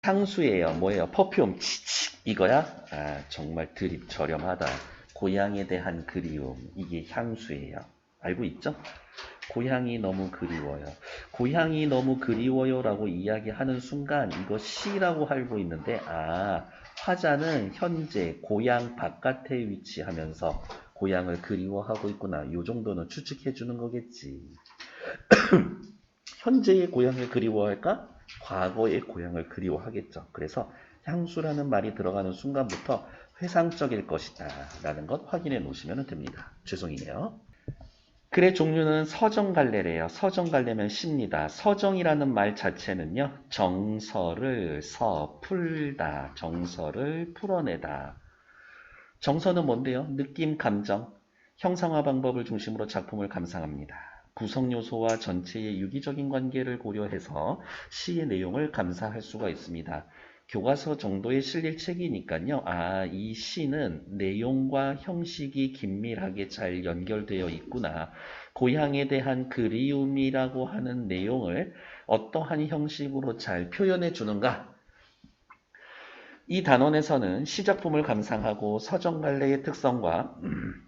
향수예요. 뭐예요? 퍼퓸. 치치. 이거야? 아, 정말 드립 저렴하다. 고향에 대한 그리움. 이게 향수예요. 알고 있죠? 고향이 너무 그리워요. 고향이 너무 그리워요라고 이야기하는 순간 이거 시라고 알고 있는데 화자는 현재 고향 바깥에 위치하면서 고향을 그리워하고 있구나. 요 정도는 추측해 주는 거겠지. 현재의 고향을 그리워할까? 과거의 고향을 그리워하겠죠. 그래서 향수라는 말이 들어가는 순간부터 회상적일 것이다 라는 것 확인해 놓으시면 됩니다. 죄송이네요. 글의 종류는 서정갈래래요. 서정갈래면 시입니다. 서정이라는 말 자체는요. 정서를 풀다, 정서를 풀어내다. 정서는 뭔데요? 느낌, 감정, 형상화 방법을 중심으로 작품을 감상합니다. 구성 요소와 전체의 유기적인 관계를 고려해서 시의 내용을 감상할 수가 있습니다. 교과서 정도에 실릴 책이니까요. 이 시는 내용과 형식이 긴밀하게 잘 연결되어 있구나. 고향에 대한 그리움이라고 하는 내용을 어떠한 형식으로 잘 표현해 주는가? 이 단원에서는 시작품을 감상하고 서정갈래의 특성과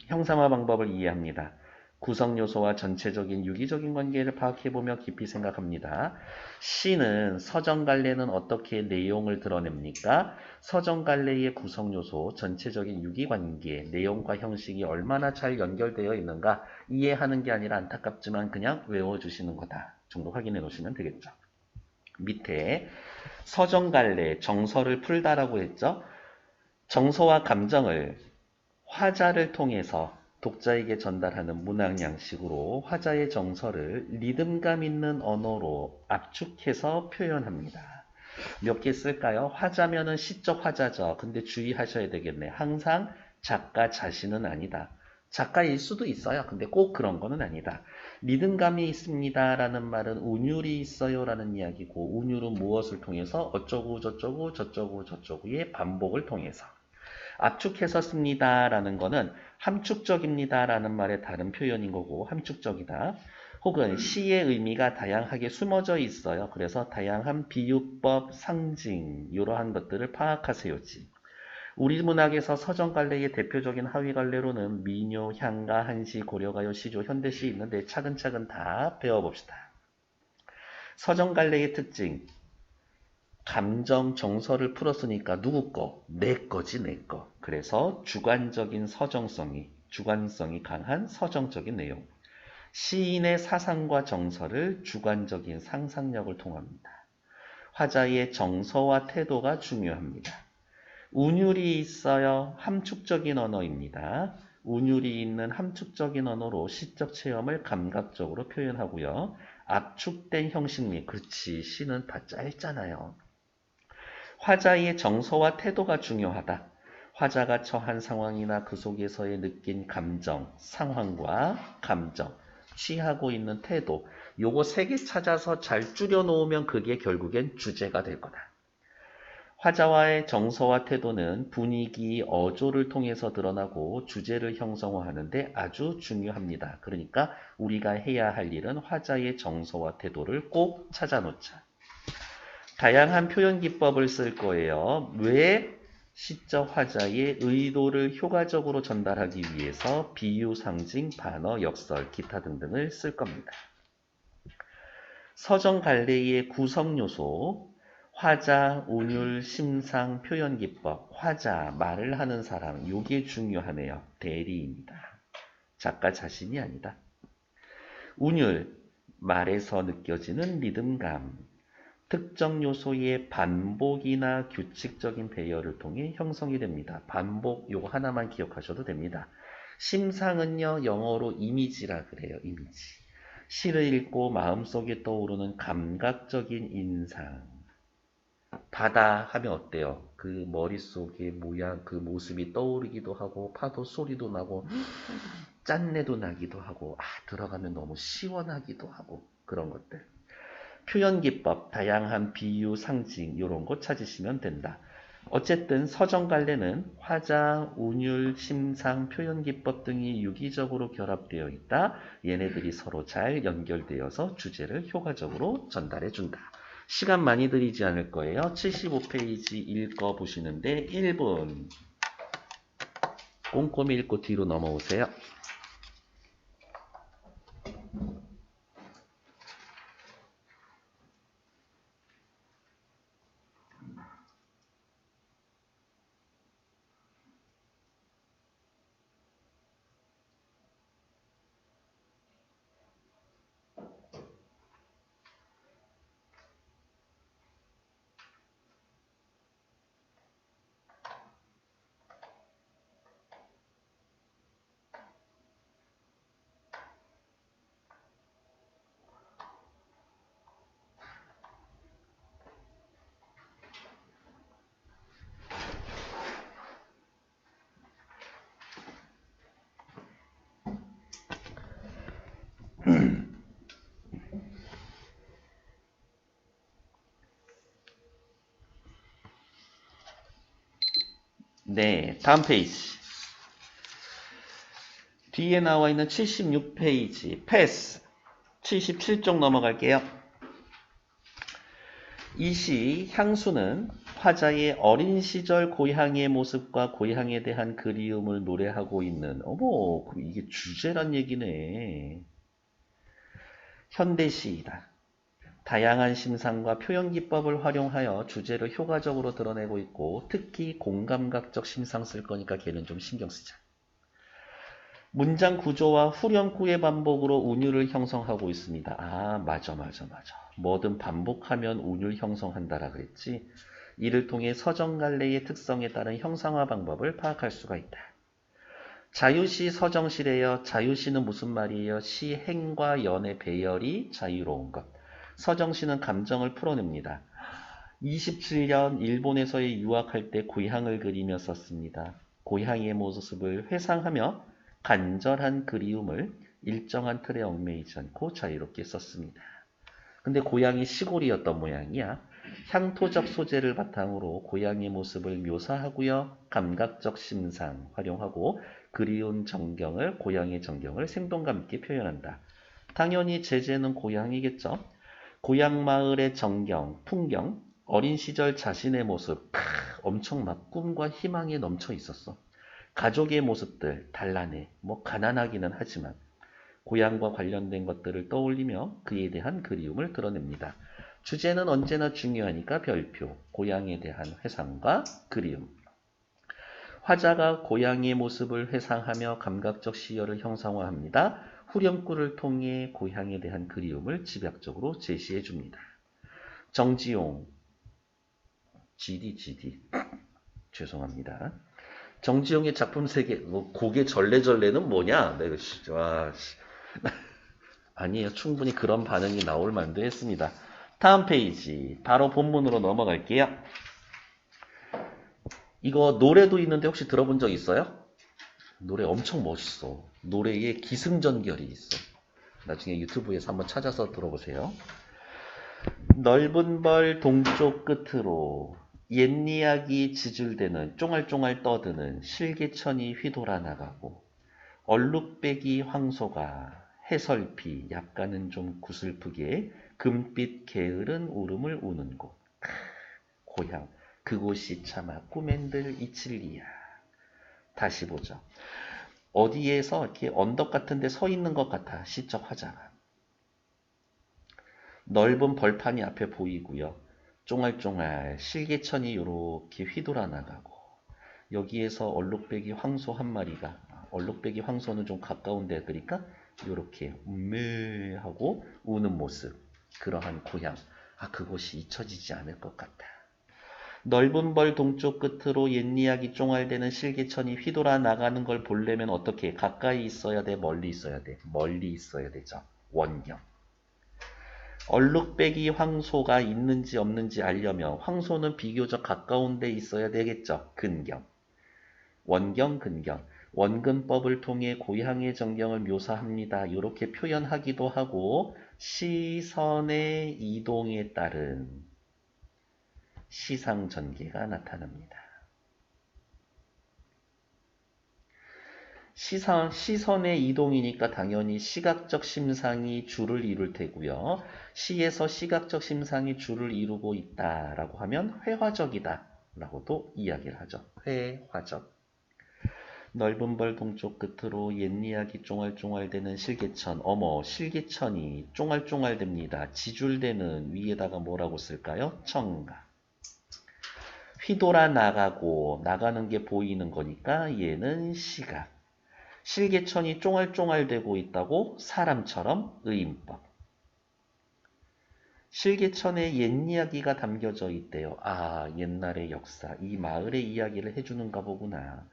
형상화 방법을 이해합니다. 구성 요소와 전체적인 유기적인 관계를 파악해보며 깊이 생각합니다. 시는 서정갈래는 어떻게 내용을 드러냅니까? 서정갈래의 구성 요소, 전체적인 유기관계, 내용과 형식이 얼마나 잘 연결되어 있는가 이해하는 게 아니라 안타깝지만 그냥 외워주시는 거다 정도 확인해 놓으시면 되겠죠. 밑에 서정갈래, 정서를 풀다라고 했죠. 정서와 감정을 화자를 통해서 독자에게 전달하는 문학 양식으로 화자의 정서를 리듬감 있는 언어로 압축해서 표현합니다. 몇 개 쓸까요? 화자면은 시적 화자죠. 근데 주의하셔야 되겠네. 항상 작가 자신은 아니다. 작가일 수도 있어요. 근데 꼭 그런 거는 아니다. 리듬감이 있습니다 라는 말은 운율이 있어요 라는 이야기고, 운율은 무엇을 통해서? 어쩌고 저쩌고 저쩌고 저쩌고의 반복을 통해서. 압축해서 씁니다 라는 거는 함축적입니다 라는 말의 다른 표현인 거고, 함축적이다. 혹은 시의 의미가 다양하게 숨어져 있어요. 그래서 다양한 비유법, 상징 이러한 것들을 파악하세요지. 우리 문학에서 서정갈래의 대표적인 하위갈래로는 민요, 향가, 한시, 고려가요, 시조, 현대시 있는데 차근차근 다 배워봅시다. 서정갈래의 특징, 감정, 정서를 풀었으니까 누구 거? 내 거지, 내 거. 그래서 주관성이 강한 서정적인 내용. 시인의 사상과 정서를 주관적인 상상력을 통합니다. 화자의 정서와 태도가 중요합니다. 운율이 있어요. 함축적인 언어입니다. 운율이 있는 함축적인 언어로 시적 체험을 감각적으로 표현하고요. 압축된 형식미, 그렇지, 시는 다 짧잖아요. 화자의 정서와 태도가 중요하다. 화자가 처한 상황이나 그 속에서의 느낀 감정, 상황과 감정, 취하고 있는 태도, 요거 세 개 찾아서 잘 줄여 놓으면 그게 결국엔 주제가 될 거다. 화자와의 정서와 태도는 분위기, 어조를 통해서 드러나고 주제를 형성화하는데 아주 중요합니다. 그러니까 우리가 해야 할 일은 화자의 정서와 태도를 꼭 찾아놓자. 다양한 표현 기법을 쓸 거예요. 왜? 시적 화자의 의도를 효과적으로 전달하기 위해서 비유, 상징, 반어, 역설, 기타 등등을 쓸 겁니다. 서정갈래의 구성 요소, 화자, 운율, 심상, 표현 기법, 화자, 말을 하는 사람, 요게 중요하네요. 대리입니다. 작가 자신이 아니다. 운율, 말에서 느껴지는 리듬감, 특정 요소의 반복이나 규칙적인 배열을 통해 형성이 됩니다. 반복 요거 하나만 기억하셔도 됩니다. 심상은요, 영어로 이미지라 그래요. 이미지. 시를 읽고 마음속에 떠오르는 감각적인 인상. 바다 하면 어때요? 그 머릿속에 모양, 그 모습이 떠오르기도 하고, 파도 소리도 나고, 짠내도 나기도 하고, 들어가면 너무 시원하기도 하고, 그런 것들. 표현 기법, 다양한 비유, 상징 이런 거 찾으시면 된다. 어쨌든 서정갈래는 화자, 운율, 심상, 표현 기법 등이 유기적으로 결합되어 있다. 얘네들이 서로 잘 연결되어서 주제를 효과적으로 전달해 준다. 시간 많이 들이지 않을 거예요. 75페이지 읽어 보시는데 1분 꼼꼼히 읽고 뒤로 넘어오세요. 네, 다음 페이지. 뒤에 나와 있는 76페이지 패스 77쪽 넘어갈게요. 이 시 향수는 화자의 어린 시절 고향의 모습과 고향에 대한 그리움을 노래하고 있는 어머 이게 주제란 얘기네. 현대시이다. 다양한 심상과 표현 기법을 활용하여 주제를 효과적으로 드러내고 있고 특히 공감각적 심상 쓸 거니까 걔는 좀 신경 쓰자. 문장 구조와 후렴구의 반복으로 운율을 형성하고 있습니다. 아, 맞아. 뭐든 반복하면 운율 형성한다라 그랬지. 이를 통해 서정갈래의 특성에 따른 형상화 방법을 파악할 수가 있다. 자유시 서정시래요. 자유시는 무슨 말이에요? 시행과 연의 배열이 자유로운 것. 서정시는 감정을 풀어냅니다. 27년 일본에서의 유학할 때 고향을 그리며 썼습니다. 고향의 모습을 회상하며 간절한 그리움을 일정한 틀에 얽매이지 않고 자유롭게 썼습니다. 근데 고향이 시골이었던 모양이야. 향토적 소재를 바탕으로 고향의 모습을 묘사하고요. 감각적 심상 활용하고 그리운 정경을 고향의 정경을 생동감 있게 표현한다. 당연히 제재는 고향이겠죠. 고향 마을의 정경, 풍경, 어린 시절 자신의 모습, 엄청 막 꿈과 희망에 넘쳐 있었어. 가족의 모습들, 단란해, 가난하기는 하지만 고향과 관련된 것들을 떠올리며 그에 대한 그리움을 드러냅니다. 주제는 언제나 중요하니까 별표, 고향에 대한 회상과 그리움. 화자가 고향의 모습을 회상하며 감각적 시열을 형상화합니다. 후렴구를 통해 고향에 대한 그리움을 집약적으로 제시해 줍니다. 정지용, GD, 죄송합니다. 정지용의 작품 세계, 고개 절레절레는 뭐냐? 내가 와, 아니에요. 충분히 그런 반응이 나올 만도 했습니다. 다음 페이지, 바로 본문으로 넘어갈게요. 이거 노래도 있는데 혹시 들어본 적 있어요? 노래 엄청 멋있어. 노래에 기승전결이 있어. 나중에 유튜브에서 한번 찾아서 들어보세요. 넓은 벌 동쪽 끝으로 옛이야기 지줄대는 쫑알쫑알 떠드는 실개천이 휘돌아 나가고 얼룩배기 황소가 해설피 약간은 좀 구슬프게 금빛 게으른 울음을 우는 곳. 고향 그곳이 차마 꿈엔들 이칠리야. 다시 보죠. 어디에서 이렇게 언덕 같은 데 서 있는 것 같아. 시적 화자가. 넓은 벌판이 앞에 보이고요. 쫑알쫑알 실개천이 이렇게 휘돌아 나가고 여기에서 얼룩배기 황소 한 마리가 얼룩배기 황소는 좀 가까운데 그러니까 이렇게 하고 우는 모습. 그러한 고향. 그곳이 잊혀지지 않을 것 같다. 넓은 벌 동쪽 끝으로 옛이야기 쫑알대는 실개천이 휘돌아 나가는 걸 보려면 어떻게 가까이 있어야 돼? 멀리 있어야 돼? 멀리 있어야 되죠. 원경. 얼룩배기 황소가 있는지 없는지 알려면 황소는 비교적 가까운 데 있어야 되겠죠. 근경. 원경, 근경. 원근법을 통해 고향의 정경을 묘사합니다. 이렇게 표현하기도 하고 시선의 이동에 따른 시상전개가 나타납니다. 시선의 이동이니까 당연히 시각적 심상이 주를 이룰 테고요. 시에서 시각적 심상이 주를 이루고 있다라고 하면 회화적이다 라고도 이야기를 하죠. 회화적. 넓은 벌 동쪽 끝으로 옛 이야기 쫑알쫑알대는 실개천. 어머, 실개천이 쫑알쫑알됩니다. 지줄대는 위에다가 뭐라고 쓸까요? 청각. 휘돌아 나가고 나가는 게 보이는 거니까 얘는 시각. 실개천이 쫑알쫑알되고 있다고 사람처럼 의인법. 실개천에 옛 이야기가 담겨져 있대요. 아, 옛날의 역사, 이 마을의 이야기를 해주는가 보구나.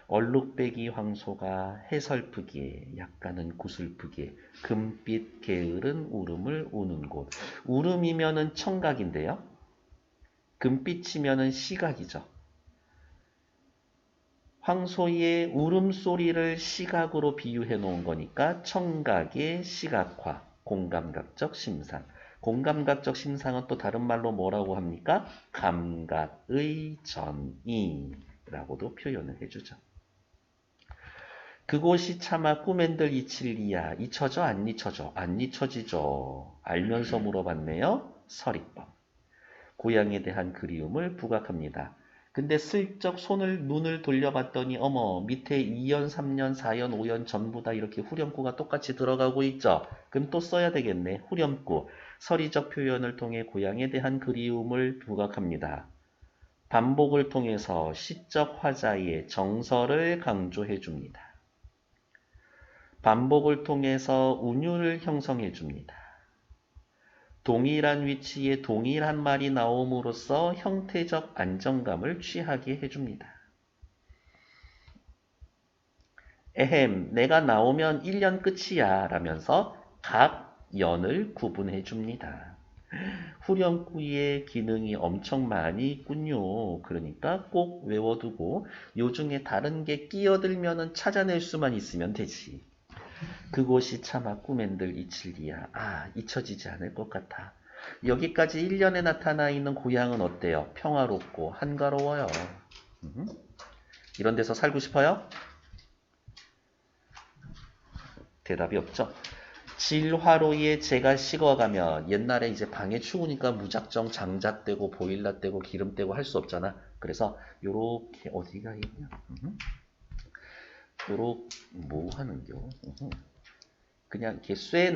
얼룩배기 황소가 해설프기에 약간은 구슬프기에 금빛 게으른 울음을 우는 곳. 울음이면은 청각인데요. 금빛이면은 시각이죠. 황소의 울음소리를 시각으로 비유해 놓은 거니까 청각의 시각화, 공감각적 심상. 공감각적 심상은 또 다른 말로 뭐라고 합니까? 감각의 전이라고도 표현을 해주죠. 그곳이 차마 꿈엔들 이칠리야. 잊혀져 안 잊혀져? 안 잊혀지죠. 알면서 물어봤네요. 서리법. 고향에 대한 그리움을 부각합니다. 근데 슬쩍 눈을 돌려봤더니 어머 밑에 2년, 3년, 4년, 5년 전부 다 이렇게 후렴구가 똑같이 들어가고 있죠. 그럼 또 써야 되겠네. 후렴구. 서리적 표현을 통해 고향에 대한 그리움을 부각합니다. 반복을 통해서 시적 화자의 정서를 강조해 줍니다. 반복을 통해서 운율을 형성해 줍니다. 동일한 위치에 동일한 말이 나옴으로써 형태적 안정감을 취하게 해줍니다. 에헴, 내가 나오면 1년 끝이야 라면서 각 연을 구분해 줍니다. 후렴구의 기능이 엄청 많이 있군요. 그러니까 꼭 외워두고 요 중에 다른 게 끼어들면 찾아낼 수만 있으면 되지. 그곳이 차마 꿈엔들 이칠리야. 아, 잊혀지지 않을 것 같아. 여기까지 1년에 나타나 있는 고향은 어때요? 평화롭고 한가로워요. 이런 데서 살고 싶어요? 대답이 없죠. 질화로에 재가 식어가면 옛날에 이제 방에 추우니까 무작정 장작 떼고 보일러 떼고 기름 떼고 할 수 없잖아. 그래서 요렇게 어디가 있냐? 요렇게 뭐 하는겨? 그냥 이렇게 쇠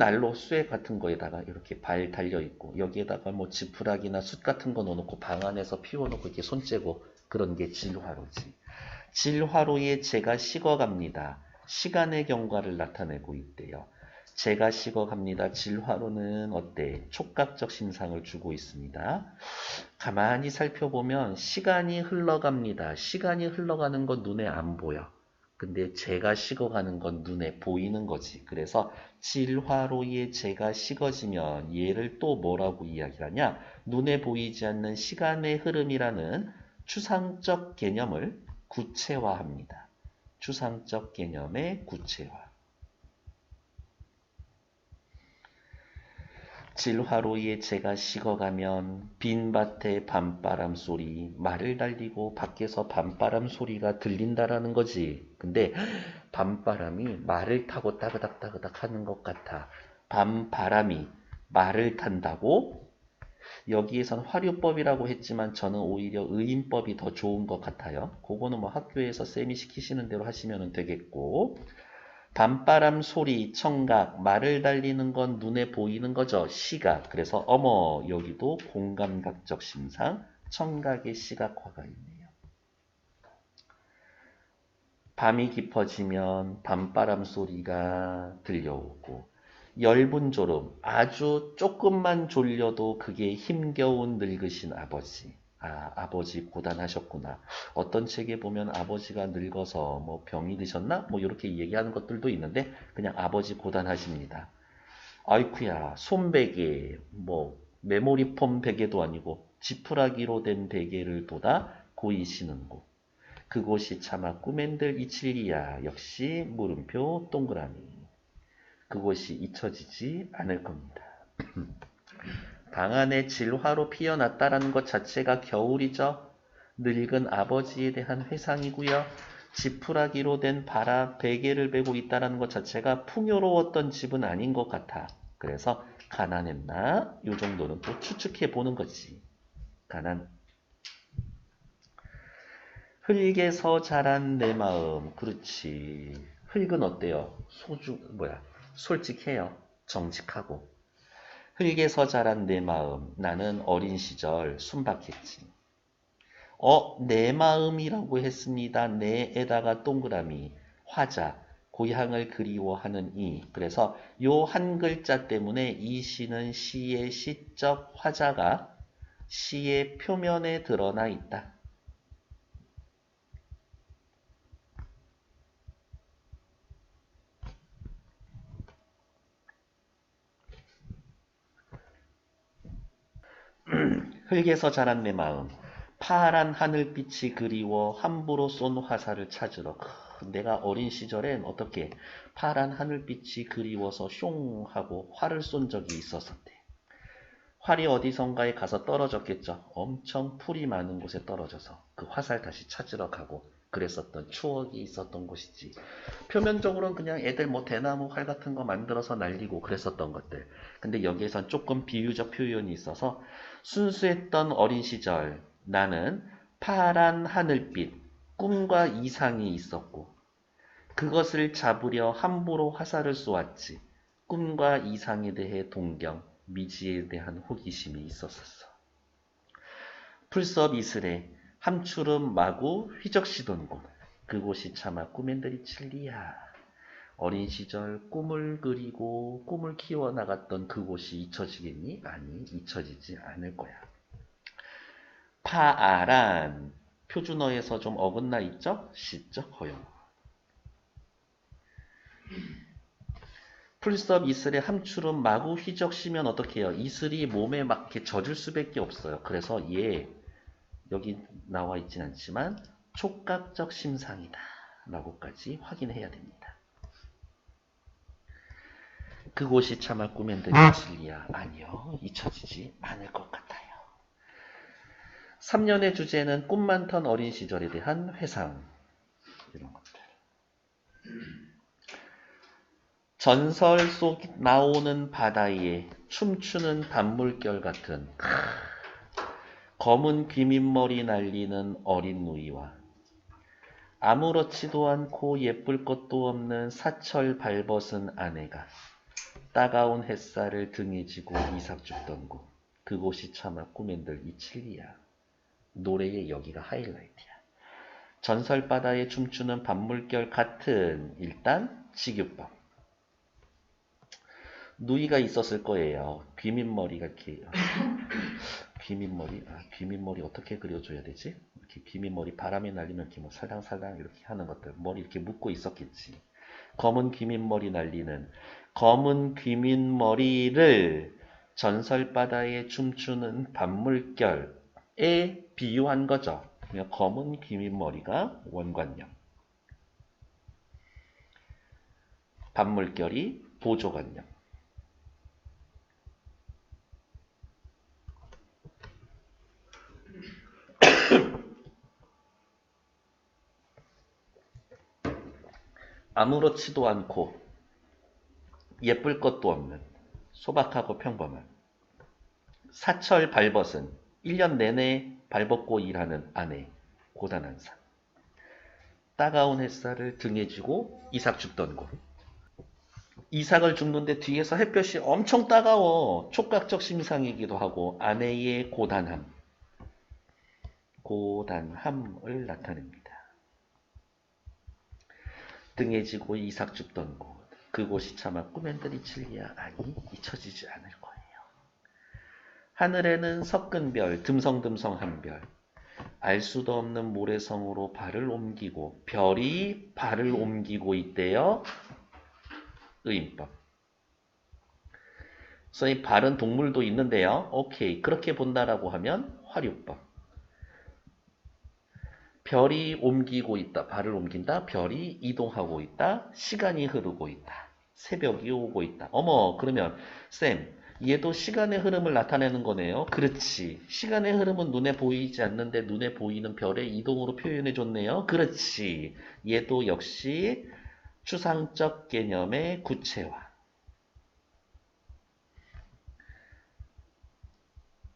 같은 거에다가 이렇게 발 달려 있고 여기에다가 뭐 지푸라기나 숯 같은 거 넣어놓고 방 안에서 피워놓고 이렇게 손 째고 그런 게 질화로지. 질화로에 재가 식어갑니다. 시간의 경과를 나타내고 있대요. 재가 식어갑니다. 질화로는 어때? 촉각적 심상을 주고 있습니다. 가만히 살펴보면 시간이 흘러갑니다. 시간이 흘러가는 건 눈에 안 보여. 근데 재가 식어가는 건 눈에 보이는 거지. 그래서 질화로의 재가 식어지면 얘를 또 뭐라고 이야기하냐? 눈에 보이지 않는 시간의 흐름이라는 추상적 개념을 구체화합니다. 추상적 개념의 구체화. 질화로에 재가 식어가면 빈 밭에 밤바람 소리, 말을 달리고 밖에서 밤바람 소리가 들린다라는 거지. 근데 밤바람이 말을 타고 따그닥따그닥 하는 것 같아. 밤바람이 말을 탄다고? 여기에선 화류법이라고 했지만 저는 오히려 의인법이 더 좋은 것 같아요. 그거는 뭐 학교에서 쌤이 시키시는 대로 하시면 되겠고. 밤바람 소리, 청각, 말을 달리는 건 눈에 보이는 거죠. 시각. 그래서 어머 여기도 공감각적 심상, 청각의 시각화가 있네요. 밤이 깊어지면 밤바람 소리가 들려오고 엷은 졸음, 아주 조금만 졸려도 그게 힘겨운 늙으신 아버지. 아, 아버지 고단하셨구나. 어떤 책에 보면 아버지가 늙어서 뭐 병이 드셨나? 뭐 이렇게 얘기하는 것들도 있는데 그냥 아버지 고단하십니다. 아이쿠야, 손베개, 뭐 메모리폼 베개도 아니고 지푸라기로 된 베개를 돋아 고이시는 곳. 그곳이 차마 꿈엔들 이칠리야. 역시 물음표 동그라미. 그곳이 잊혀지지 않을 겁니다. 방 안에 질화로 피어났다라는 것 자체가 겨울이죠. 늙은 아버지에 대한 회상이고요. 지푸라기로 된 바라 베개를 베고 있다는 것 자체가 풍요로웠던 집은 아닌 것 같아. 그래서 가난했나? 요 정도는 또 추측해 보는 거지. 가난. 흙에서 자란 내 마음. 그렇지. 흙은 어때요? 솔직해요. 정직하고. 흙에서 자란 내 마음. 나는 어린 시절 순박했지. 내 마음이라고 했습니다. 내에다가 동그라미, 화자, 고향을 그리워하는 이. 그래서 요 한 글자 때문에 이 시는 시의 시적 화자가 시의 표면에 드러나 있다. 흙에서 자란 내 마음. 파란 하늘빛이 그리워 함부로 쏜 화살을 찾으러. 내가 어린 시절엔 어떻게 파란 하늘빛이 그리워서 숑 하고 활을 쏜 적이 있었었대. 활이 어디선가에 가서 떨어졌겠죠. 엄청 풀이 많은 곳에 떨어져서 그 화살 다시 찾으러 가고 그랬었던 추억이 있었던 곳이지. 표면적으로는 그냥 애들 뭐 대나무 활 같은 거 만들어서 날리고 그랬었던 것들. 근데 여기에선 조금 비유적 표현이 있어서 순수했던 어린 시절 나는 파란 하늘빛, 꿈과 이상이 있었고 그것을 잡으려 함부로 화살을 쏘았지. 꿈과 이상에 대해 동경, 미지에 대한 호기심이 있었었어. 풀섭 이슬에 함추름 마구 휘적시던 곳. 그곳이 차마 꿈엔들이 칠리야. 어린 시절 꿈을 그리고 꿈을 키워나갔던 그곳이 잊혀지겠니? 아니, 잊혀지지 않을 거야. 파아란 표준어에서 좀 어긋나 있죠? 시적 허용. 풀섭 이슬에 함추름 마구 휘적시면 어떻게 해요? 이슬이 몸에 막 이렇게 젖을 수밖에 없어요. 그래서 여기 나와 있진 않지만 촉각적 심상이다 라고까지 확인해야 됩니다. 그곳이 차마 꿈엔들이 진리야. 아니요. 잊혀지지 않을 것 같아요. 3년의 주제는 꿈 많던 어린 시절에 대한 회상. 이런 것들. 전설 속 나오는 바다에 춤추는 단물결 같은 검은 귀밑머리 날리는 어린 누이와 아무렇지도 않고 예쁠 것도 없는 사철 발벗은 아내가 따가운 햇살을 등에 지고 이삭 죽던 곳. 그곳이 차마 꿈엔들 이칠리야. 노래의 여기가 하이라이트야. 전설바다에 춤추는 반물결 같은 일단 직유법. 누이가 있었을 거예요. 귀밑머리가 이렇게 귀밑머리 어떻게 그려줘야 되지? 이렇게 귀밑머리 바람에 날리면 이렇게 뭐 살랑살랑 이렇게 하는 것들 머리 이렇게 묶고 있었겠지. 검은 귀밑머리 날리는 검은 귀밑머리를 전설바다에 춤추는 반물결에 비유한 거죠. 검은 귀밑머리가 원관령, 반물결이 보조관령. 아무렇지도 않고 예쁠 것도 없는 소박하고 평범한 사철 발벗은 1년 내내 발벗고 일하는 아내 고단한 삶. 따가운 햇살을 등에 지고 이삭 죽던 곳. 이삭을 죽는데 뒤에서 햇볕이 엄청 따가워. 촉각적 심상이기도 하고 아내의 고단함을 나타냅니다. 등에 지고 이삭 죽던 곳. 그곳이 차마 꿈엔들이 진리야. 아니, 잊혀지지 않을 거예요. 하늘에는 섞은 별, 듬성듬성한 별. 알 수도 없는 모래성으로 발을 옮기고 별이 발을 옮기고 있대요. 의인법. 선생님, 발은 동물도 있는데요. 오케이. 그렇게 본다라고 하면 화류법. 별이 옮기고 있다. 발을 옮긴다. 별이 이동하고 있다. 시간이 흐르고 있다. 새벽이 오고 있다. 어머, 그러면 쌤, 얘도 시간의 흐름을 나타내는 거네요. 그렇지. 시간의 흐름은 눈에 보이지 않는데 눈에 보이는 별의 이동으로 표현해 줬네요. 그렇지. 얘도 역시 추상적 개념의 구체화.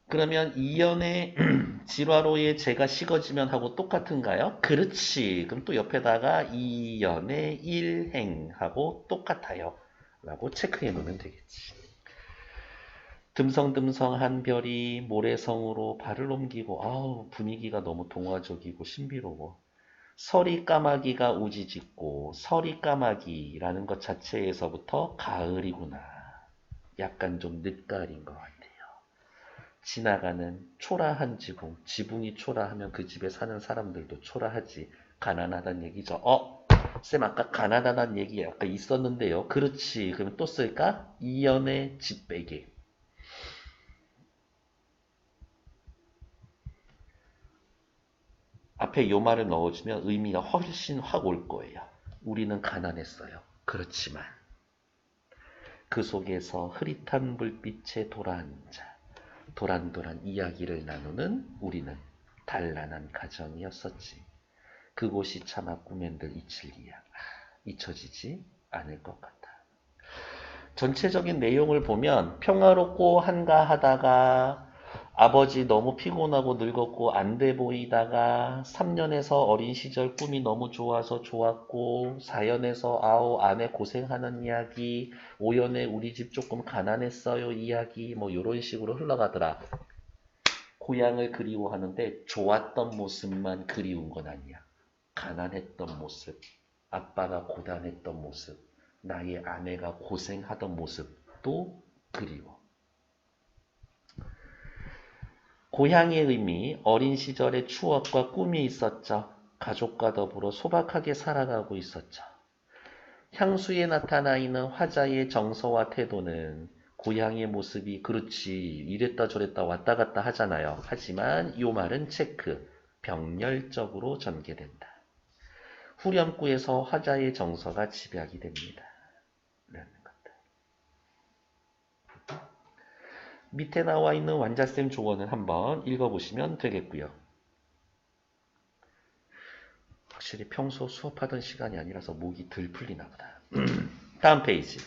그러면 2연의 지화로의 재가 식어지면 하고 똑같은가요? 그렇지. 그럼 또 옆에다가 2연의 1행하고 똑같아요. 라고 체크해 놓으면 되겠지. 듬성듬성한 별이 모래성으로 발을 옮기고 아우 분위기가 너무 동화적이고 신비로워. 서리 까마귀가 우지짓고 서리 까마귀라는 것 자체에서부터 가을이구나. 약간 좀 늦가을인 것 같아요. 지나가는 초라한 지붕, 지붕이 초라하면 그 집에 사는 사람들도 초라하지. 가난하다는 얘기죠. 쌤 아까 가난하다는 얘기 아까 있었는데요. 그렇지. 그러면 또 쓸까? 이연의 집 빼기. 앞에 요 말을 넣어주면 의미가 훨씬 확 올 거예요. 우리는 가난했어요. 그렇지만 그 속에서 흐릿한 불빛에 돌아앉아 도란도란 이야기를 나누는 우리는 단란한 가정이었었지. 그곳이 차마 꿈엔들 잊힐리야. 잊혀지지 않을 것 같아. 전체적인 내용을 보면 평화롭고 한가하다가 아버지 너무 피곤하고 늙었고 안 돼 보이다가 3년에서 어린 시절 꿈이 너무 좋아서 좋았고 4년에서 아우 아내 고생하는 이야기 5년에 우리 집 조금 가난했어요 이야기 뭐 이런 식으로 흘러가더라. 고향을 그리워하는데 좋았던 모습만 그리운 건 아니야. 가난했던 모습, 아빠가 고단했던 모습, 나의 아내가 고생하던 모습도 그리워. 고향의 의미, 어린 시절의 추억과 꿈이 있었죠. 가족과 더불어 소박하게 살아가고 있었죠. 향수에 나타나 있는 화자의 정서와 태도는 고향의 모습이 그렇지 이랬다 저랬다 왔다 갔다 하잖아요. 하지만 이 말은 체크, 병렬적으로 전개된다. 후렴구에서 화자의 정서가 집약이 됩니다. 라는 것들. 밑에 나와 있는 완자쌤 조언을 한번 읽어보시면 되겠고요. 확실히 평소 수업하던 시간이 아니라서 목이 덜 풀리나 보다. 다음 페이지.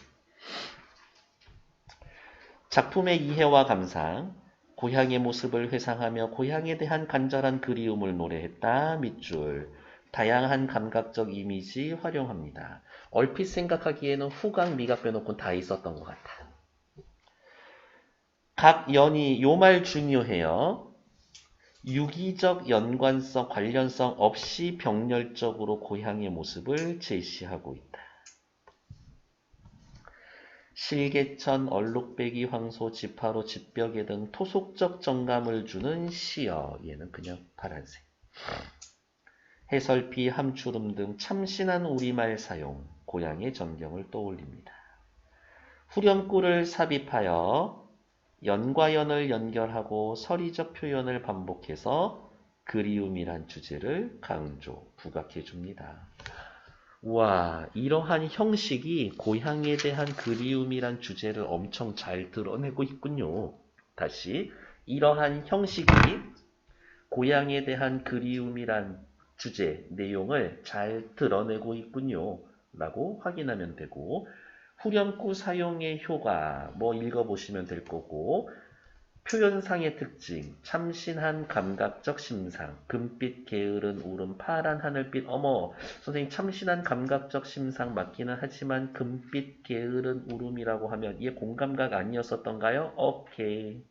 작품의 이해와 감상, 고향의 모습을 회상하며 고향에 대한 간절한 그리움을 노래했다. 밑줄. 다양한 감각적 이미지 활용합니다. 얼핏 생각하기에는 후각, 미각 빼놓고 다 있었던 것 같아. 각 연이 요 말 중요해요. 유기적 연관성, 관련성 없이 병렬적으로 고향의 모습을 제시하고 있다. 실개천, 얼룩배기, 황소, 지파로, 집벽에 등 토속적 정감을 주는 시어. 얘는 그냥 파란색. 해설피, 함추름 등 참신한 우리말 사용, 고향의 전경을 떠올립니다. 후렴구를 삽입하여 연과 연을 연결하고 서리적 표현을 반복해서 그리움이란 주제를 강조, 부각해 줍니다. 와, 이러한 형식이 고향에 대한 그리움이란 주제를 엄청 잘 드러내고 있군요. 다시, 이러한 형식이 고향에 대한 그리움이란 주제, 내용을 잘 드러내고 있군요. 라고 확인하면 되고, 후렴구 사용의 효과, 뭐 읽어보시면 될 거고, 표현상의 특징, 참신한 감각적 심상, 금빛 게으른 울음, 파란 하늘빛, 어머, 선생님 참신한 감각적 심상 맞기는 하지만 금빛 게으른 울음이라고 하면 얘 공감각 아니었었던가요? 오케이.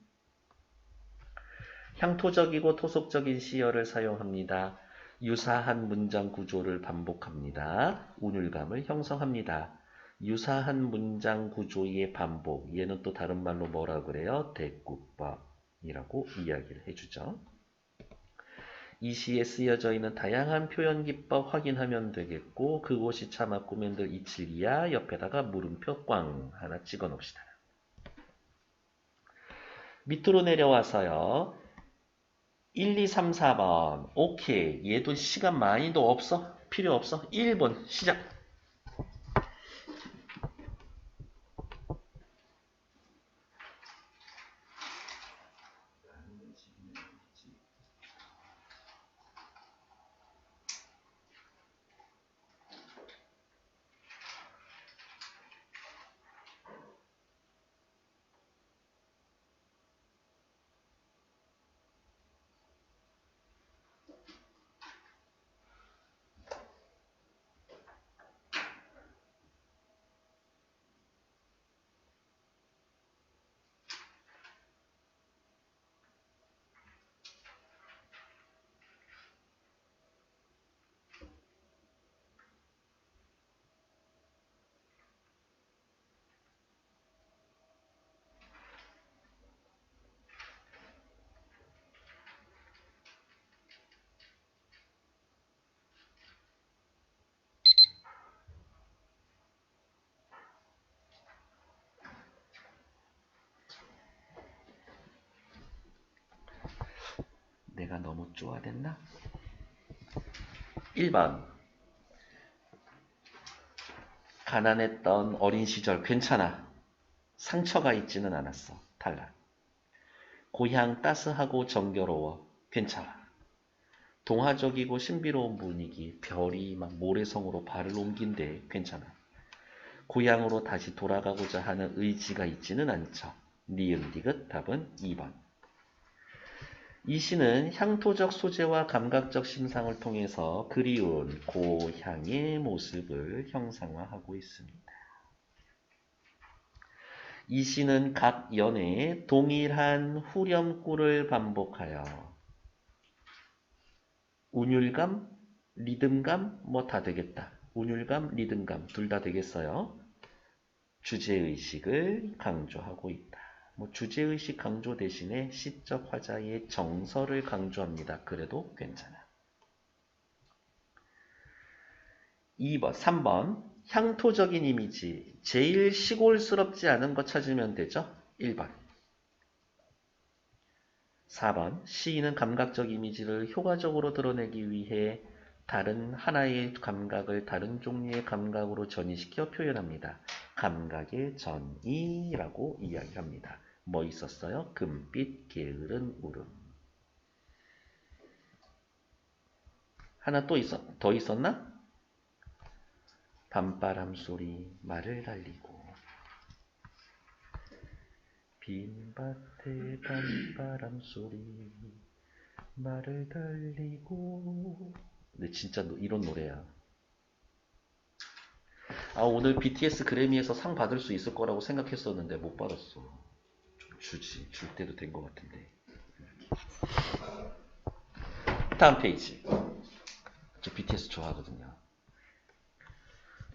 향토적이고 토속적인 시어를 사용합니다. 유사한 문장 구조를 반복합니다. 운율감을 형성합니다. 유사한 문장 구조의 반복, 얘는 또 다른 말로 뭐라 그래요? 대꾸법이라고 이야기를 해주죠. 이 시에 쓰여져 있는 다양한 표현 기법 확인하면 되겠고 그곳이 차마 꿈엔들 이칠이야 옆에다가 물음표 꽝 하나 찍어 놓읍시다. 밑으로 내려와서요. 1, 2, 3, 4번 오케이. 얘도 시간 많이도 없어? 필요 없어? 1번 시작. 너무 쪼아댔나? 1번. 가난했던 어린 시절 괜찮아. 상처가 있지는 않았어. 탈락. 고향 따스하고 정겨로워. 괜찮아. 동화적이고 신비로운 분위기. 별이 막 모래성으로 발을 옮긴대. 괜찮아. 고향으로 다시 돌아가고자 하는 의지가 있지는 않죠. 니은 디귿 답은 2번. 이 시는 향토적 소재와 감각적 심상을 통해서 그리운 고향의 모습을 형상화하고 있습니다. 이 시는 각 연에 동일한 후렴구를 반복하여 운율감, 리듬감 뭐 다 되겠다. 운율감, 리듬감 둘 다 되겠어요. 주제의식을 강조하고 있다. 뭐 주제의식 강조 대신에 시적 화자의 정서를 강조합니다. 그래도 괜찮아. 2번, 3번 향토적인 이미지 제일 시골스럽지 않은 거 찾으면 되죠. 1번. 4번 시인은 감각적 이미지를 효과적으로 드러내기 위해 다른 하나의 감각을 다른 종류의 감각으로 전이시켜 표현합니다. 감각의 전이라고 이야기합니다. 뭐 있었어요? 금빛, 게으른 울음. 하나 더 있었나? 밤바람 소리 말을 달리고 빈 밭에 밤바람 소리 말을 달리고. 근데 진짜 이런 노래야. 오늘 BTS 그래미에서 상 받을 수 있을 거라고 생각했었는데 못 받았어. 좀 줄 때도 된 것 같은데. 다음 페이지. 저 BTS 좋아하거든요.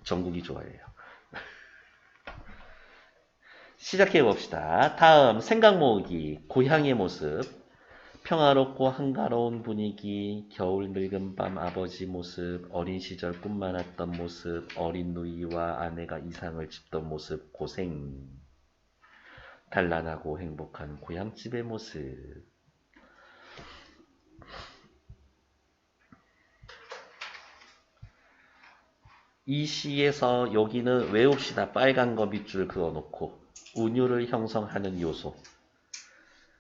정국이 좋아해요. 시작해 봅시다. 다음 생각 모으기. 고향의 모습. 평화롭고 한가로운 분위기, 겨울 늙은 밤 아버지 모습, 어린 시절 꿈 많았던 모습, 어린 누이와 아내가 이상을 짚던 모습, 고생. 단란하고 행복한 고향집의 모습. 이 시에서 여기는 외웁시다. 빨간 거 밑줄 그어놓고 운율을 형성하는 요소.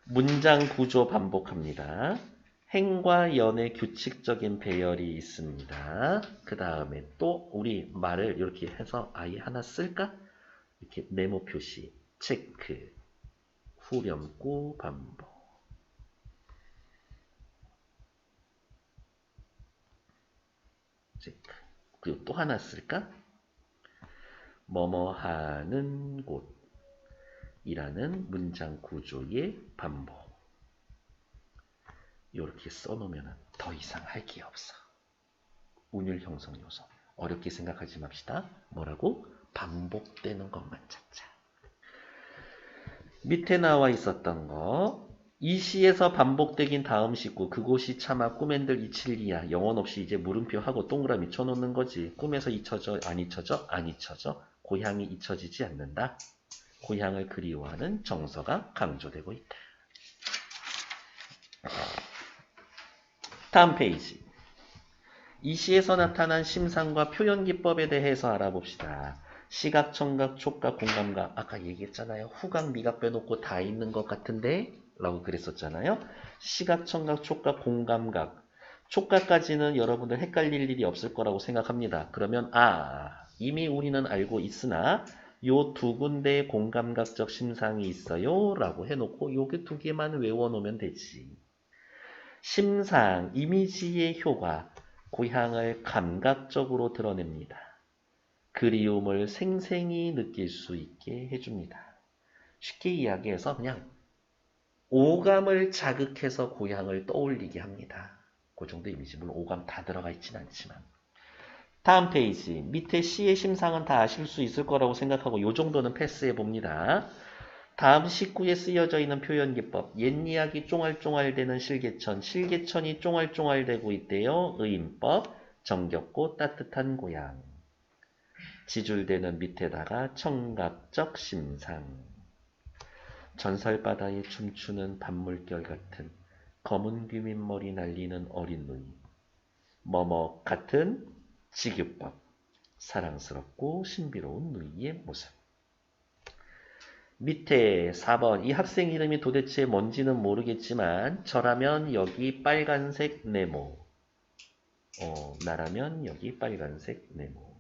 문장 구조 반복합니다. 행과 연의 규칙적인 배열이 있습니다. 그 다음에 또 우리 말을 이렇게 해서 아예 하나 쓸까? 이렇게 메모 표시, 체크, 후렴구 반복. 체크. 그리고 또 하나 쓸까? 뭐뭐 하는 곳이라는 문장 구조의 반복. 이렇게 써놓으면 더 이상 할 게 없어. 운율 형성 요소. 어렵게 생각하지 맙시다. 뭐라고? 반복되는 것만 찾자. 밑에 나와 있었던 거. 이 시에서 반복되긴 다음 식구. 그곳이 차마 꿈엔들 잊힐리야. 영혼 없이 이제 물음표 하고 동그라미 쳐놓는 거지. 꿈에서 잊혀져? 안 잊혀져? 안 잊혀져. 고향이 잊혀지지 않는다. 고향을 그리워하는 정서가 강조되고 있다. 다음 페이지. 이 시에서 나타난 심상과 표현 기법에 대해서 알아봅시다. 시각, 청각, 촉각, 공감각. 아까 얘기했잖아요. 후각, 미각 빼놓고 다 있는 것 같은데? 라고 그랬었잖아요. 시각, 청각, 촉각, 공감각. 촉각까지는 여러분들 헷갈릴 일이 없을 거라고 생각합니다. 그러면 이미 우리는 알고 있으나 요 두 군데의 공감각적 심상이 있어요. 라고 해놓고 요게 두 개만 외워놓으면 되지. 심상, 이미지의 효과. 고향을 감각적으로 드러냅니다. 그리움을 생생히 느낄 수 있게 해줍니다. 쉽게 이야기해서 그냥 오감을 자극해서 고향을 떠올리게 합니다. 그 정도 이미지. 물론 오감 다 들어가 있진 않지만. 다음 페이지. 밑에 시의 심상은 다 아실 수 있을 거라고 생각하고 이 정도는 패스해 봅니다. 다음 식구에 쓰여져 있는 표현 기법. 옛 이야기 쫑알쫑알대는 실개천. 실개천이 쫑알쫑알대고 있대요. 의인법. 정겹고 따뜻한 고향. 지줄대는 밑에다가 청각적 심상. 전설바다에 춤추는 밤물결 같은 검은 귀밑머리 날리는 어린 눈이. 뭐뭐 같은 직유법. 사랑스럽고 신비로운 누이의 모습. 밑에 4번 이 학생 이름이 도대체 뭔지는 모르겠지만 저라면 여기 빨간색 네모. 나라면 여기 빨간색 네모.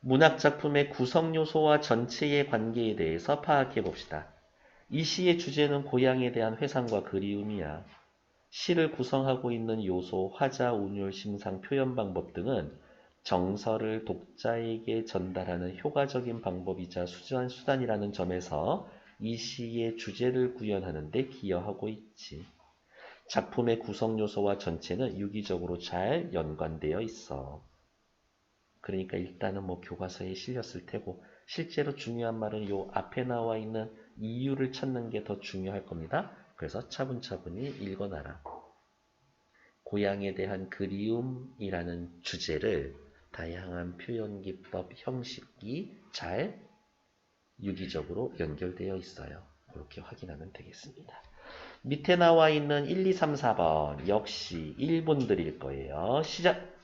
문학작품의 구성요소와 전체의 관계에 대해서 파악해 봅시다. 이 시의 주제는 고향에 대한 회상과 그리움이야. 시를 구성하고 있는 요소, 화자, 운율, 심상, 표현 방법 등은 정서를 독자에게 전달하는 효과적인 방법이자 수단이라는 점에서 이 시의 주제를 구현하는 데 기여하고 있지. 작품의 구성 요소와 전체는 유기적으로 잘 연관되어 있어. 그러니까 일단은 뭐 교과서에 실렸을 테고 실제로 중요한 말은 요 앞에 나와 있는 이유를 찾는 게 더 중요할 겁니다. 그래서 차분차분히 읽어놔라. 고향에 대한 그리움이라는 주제를 다양한 표현 기법, 형식이 잘 유기적으로 연결되어 있어요. 이렇게 확인하면 되겠습니다. 밑에 나와 있는 1, 2, 3, 4번 역시 1분 드릴 거예요. 시작!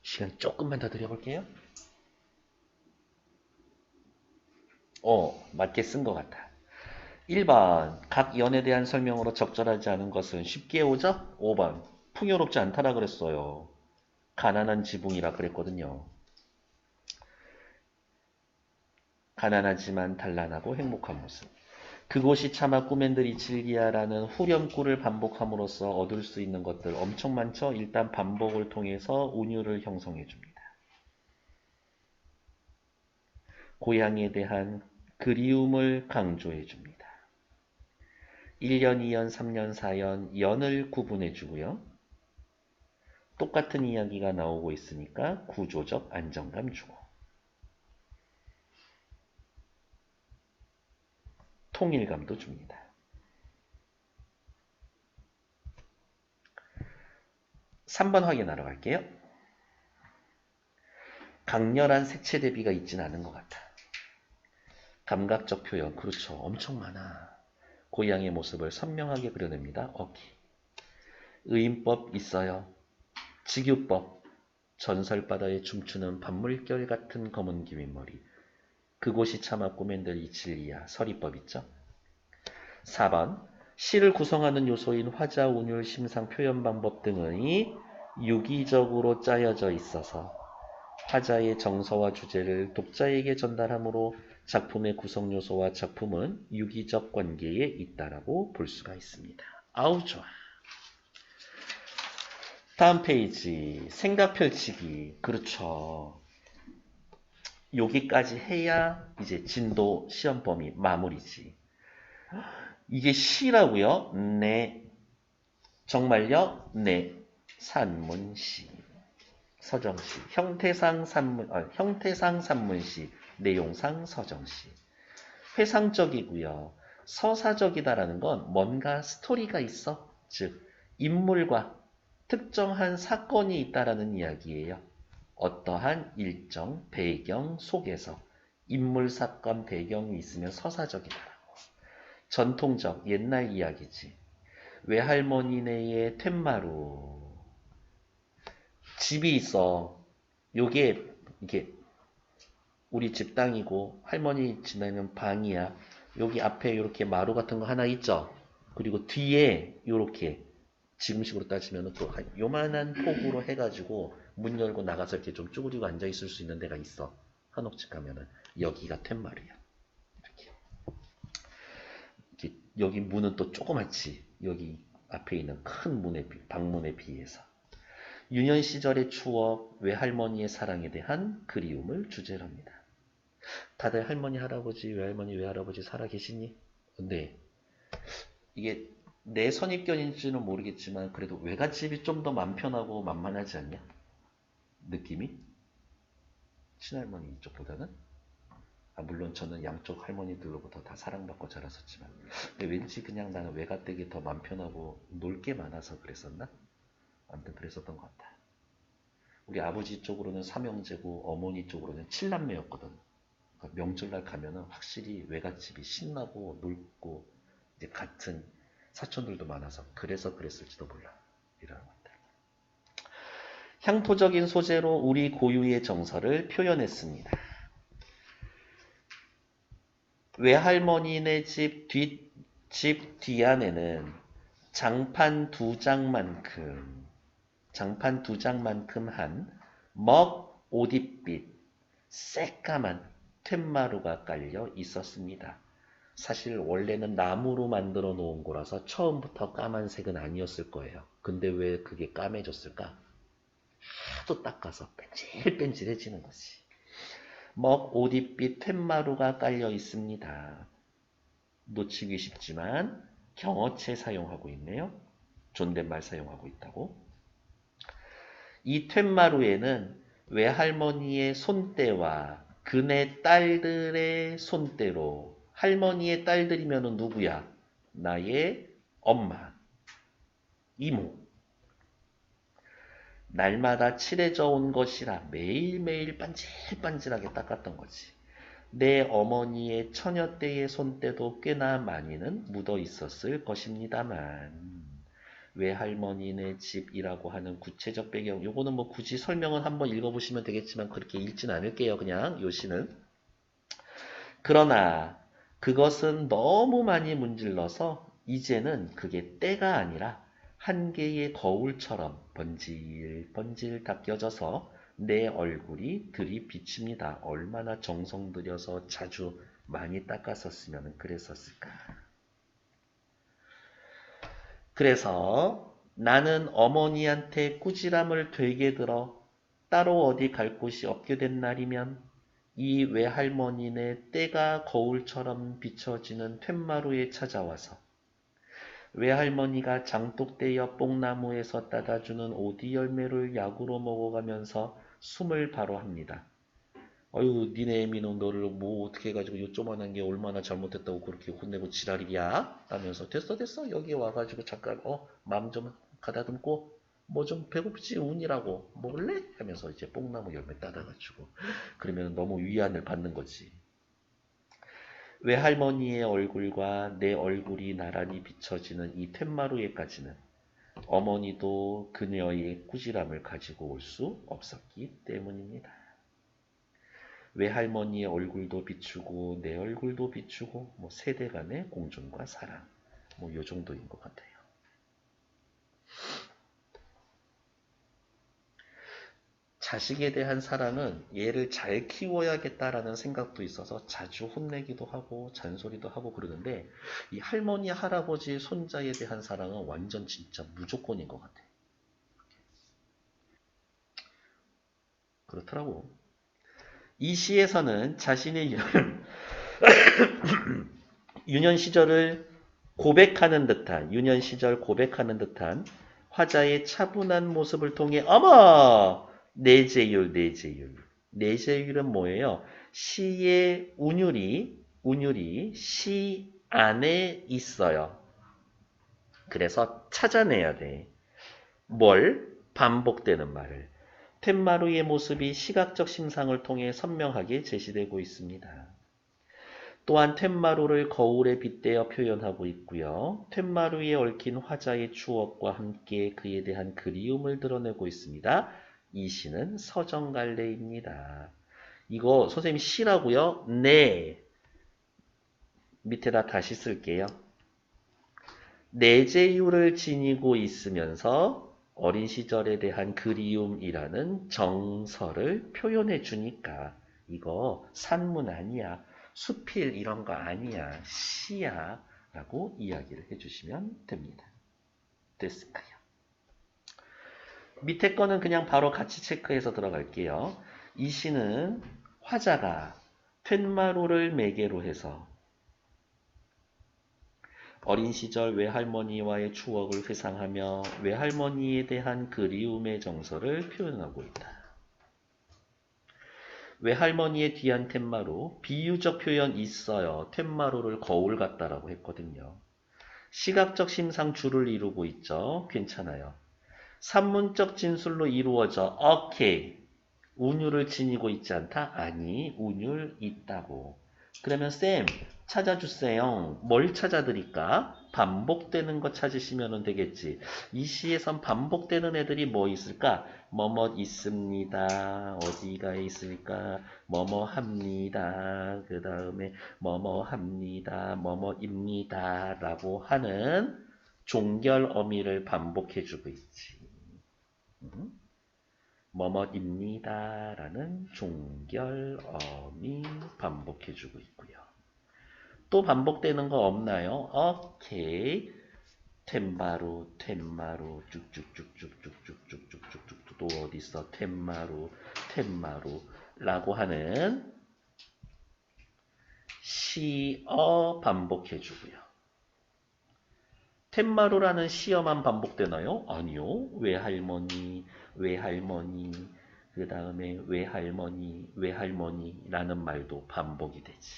시간 조금만 더 드려볼게요. 맞게 쓴 것 같아. 1번 각 연에 대한 설명으로 적절하지 않은 것은 쉽게 오죠? 5번 풍요롭지 않다라 그랬어요. 가난한 지붕이라 그랬거든요. 가난하지만 단란하고 행복한 모습. 그곳이 차마 꿈엔들이 즐기야라는 후렴구를 반복함으로써 얻을 수 있는 것들 엄청 많죠? 일단 반복을 통해서 운율을 형성해 줍니다. 고향에 대한 그리움을 강조해 줍니다. 1년, 2년, 3년, 4년, 연을 구분해 주고요. 똑같은 이야기가 나오고 있으니까 구조적 안정감 주고. 통일감도 줍니다. 3번 확인하러 갈게요. 강렬한 색채 대비가 있지는 않은 것 같아. 감각적 표현, 그렇죠. 엄청 많아. 고향의 모습을 선명하게 그려냅니다. 어기. 의인법 있어요. 직유법, 전설바다에 춤추는 밤물결 같은 검은 귀밑머리. 그곳이 차마 꼬맨들 이칠리야. 서리법 있죠. 4번 시를 구성하는 요소인 화자, 운율, 심상, 표현 방법 등의 유기적으로 짜여져 있어서 화자의 정서와 주제를 독자에게 전달하므로 작품의 구성 요소와 작품은 유기적 관계에 있다라고 볼 수가 있습니다. 아우 좋아. 다음 페이지 생각 펼치기. 그렇죠. 여기까지 해야 이제 진도 시험 범위 마무리지. 이게 시라고요? 네. 정말요? 네. 산문시. 서정시. 형태상 산문시. 내용상 서정시. 회상적이고요. 서사적이다라는 건 뭔가 스토리가 있어. 즉 인물과 특정한 사건이 있다라는 이야기예요. 어떠한 일정 배경 속에서 인물, 사건, 배경이 있으면 서사적이다라고. 전통적, 옛날 이야기지. 외할머니네의 툇마루. 집이 있어. 이게 우리 집 땅이고 할머니 지내는 방이야. 여기 앞에 이렇게 마루 같은 거 하나 있죠. 그리고 뒤에 이렇게 지금식으로 따지면 또 요만한 폭으로 해가지고 문 열고 나가서 이렇게 좀 쭈그리고 앉아 있을 수 있는 데가 있어. 한옥집 가면은 여기가 툇마루야. 이렇게 여기 문은 또 조그맣지. 여기 앞에 있는 큰 방문에 비해서. 유년 시절의 추억, 외할머니의 사랑에 대한 그리움을 주제로 합니다. 다들 할머니, 할아버지, 외할머니, 외할아버지 살아계시니? 네. 이게 내 선입견인지는 모르겠지만 그래도 외갓집이 좀 더 맘 편하고 만만하지 않냐? 느낌이? 친할머니 이쪽보다는? 물론 저는 양쪽 할머니들로부터 다 사랑받고 자랐었지만 근데 왠지 그냥 나는 외갓댁이 더 맘 편하고 놀 게 많아서 그랬었나? 아무튼 그랬었던 것 같다. 우리 아버지 쪽으로는 삼형제고 어머니 쪽으로는 칠남매였거든. 그러니까 명절날 가면은 확실히 외갓집이 신나고 넓고 이제 같은 사촌들도 많아서 그래서 그랬을지도 몰라. 이라는 것들. 향토적인 소재로 우리 고유의 정서를 표현했습니다. 외할머니네 집 뒤안에는 장판 두 장만큼 한 먹 오디빛 새까만 툇마루가 깔려 있었습니다. 사실 원래는 나무로 만들어 놓은 거라서 처음부터 까만색은 아니었을 거예요. 근데 왜 그게 까매졌을까? 하도 닦아서 뺀질뺀질해지는 거지. 먹 오디빛 툇마루가 깔려 있습니다. 놓치기 쉽지만 경어체 사용하고 있네요. 존댓말 사용하고 있다고. 이 툇마루에는 외할머니의 손때와 그네 딸들의 손때로 할머니의 딸들이면 누구야? 나의 엄마, 이모. 날마다 칠해져 온 것이라 매일매일 반질반질하게 닦았던 거지. 내 어머니의 처녀 때의 손때도 꽤나 많이는 묻어 있었을 것입니다만 외할머니네 집이라고 하는 구체적 배경, 요거는 뭐 굳이 설명은 한번 읽어보시면 되겠지만 그렇게 읽진 않을게요. 그냥 요 시는. 그러나 그것은 너무 많이 문질러서 이제는 그게 때가 아니라 한 개의 거울처럼 번질번질 닦여져서 내 얼굴이 들이비칩니다. 얼마나 정성 들여서 자주 많이 닦았었으면 그랬었을까. 그래서 나는 어머니한테 꾸지람을 되게 들어 따로 어디 갈 곳이 없게 된 날이면 이 외할머니네 때가 거울처럼 비춰지는 툇마루에 찾아와서 외할머니가 장독대 옆 뽕나무에서 따다주는 오디 열매를 약으로 먹어가면서 숨을 바로 합니다. 어휴, 니네 애미는 너를 뭐 어떻게 해가지고 요 조만한 게 얼마나 잘못했다고 그렇게 혼내고 지랄이야? 하면서 됐어 여기 와가지고 잠깐 마음 좀 가다듬고 뭐 좀 배고프지 운이라고 먹을래? 하면서 이제 뽕나무 열매 따다가지고 그러면 너무 위안을 받는 거지. 외할머니의 얼굴과 내 얼굴이 나란히 비춰지는 이 툇마루에까지는 어머니도 그녀의 꾸지람을 가지고 올 수 없었기 때문입니다. 외할머니의 얼굴도 비추고 내 얼굴도 비추고 뭐 세대 간의 공존과 사랑 뭐 요 정도인 것 같아요. 자식에 대한 사랑은 얘를 잘 키워야겠다라는 생각도 있어서 자주 혼내기도 하고 잔소리도 하고 그러는데 이 할머니, 할아버지, 손자에 대한 사랑은 완전 진짜 무조건인 것 같아요. 그렇더라고. 이 시에서는 자신의 유년 시절을 고백하는 듯한 유년 시절 고백하는 듯한 화자의 차분한 모습을 통해 어머! 내재율은 뭐예요? 시의 운율이 시 안에 있어요. 그래서 찾아내야 돼. 뭘? 반복되는 말을. 텐마루의 모습이 시각적 심상을 통해 선명하게 제시되고 있습니다. 또한 텐마루를 거울에 빗대어 표현하고 있고요. 텐마루에 얽힌 화자의 추억과 함께 그에 대한 그리움을 드러내고 있습니다. 이 시는 서정갈래입니다. 이거 선생님이 시라고요? 네. 밑에다 다시 쓸게요. 내재유를 지니고 있으면서 어린 시절에 대한 그리움이라는 정서를 표현해 주니까 이거 산문 아니야. 수필 이런 거 아니야. 시야. 라고 이야기를 해주시면 됩니다. 됐을까요? 밑에 거는 그냥 바로 같이 체크해서 들어갈게요. 이 시는 화자가 툇마루를 매개로 해서 어린 시절 외할머니와의 추억을 회상하며 외할머니에 대한 그리움의 정서를 표현하고 있다. 외할머니의 뒤안 툇마루, 비유적 표현 있어요. 툇마루를 거울 같다라고 했거든요. 시각적 심상 주를 이루고 있죠. 괜찮아요. 산문적 진술로 이루어져. 오케이. 운율을 지니고 있지 않다? 아니, 운율 있다고. 그러면 쌤, 찾아주세요. 뭘 찾아드릴까? 반복되는 거 찾으시면 되겠지. 이 시에선 반복되는 애들이 뭐 있을까? 뭐뭐 있습니다. 어디가 있을까? 뭐뭐 합니다. 그 다음에 뭐뭐 합니다. 뭐뭐입니다. 라고 하는 종결 어미를 반복해주고 있지. 뭐뭐입니다. 라는 종결 어미 반복해주고 있고요. 또 반복되는 거 없나요? 오케이. 템마루, 템마루, 쭉쭉쭉쭉쭉쭉쭉쭉쭉쭉 또 어디 있어? 템마루, 템마루 라고 하는 시어 반복해주고요. 템마루라는 시어만 반복되나요? 아니요. 외할머니, 외할머니, 그 다음에 외할머니, 외할머니라는 말도 반복이 되지.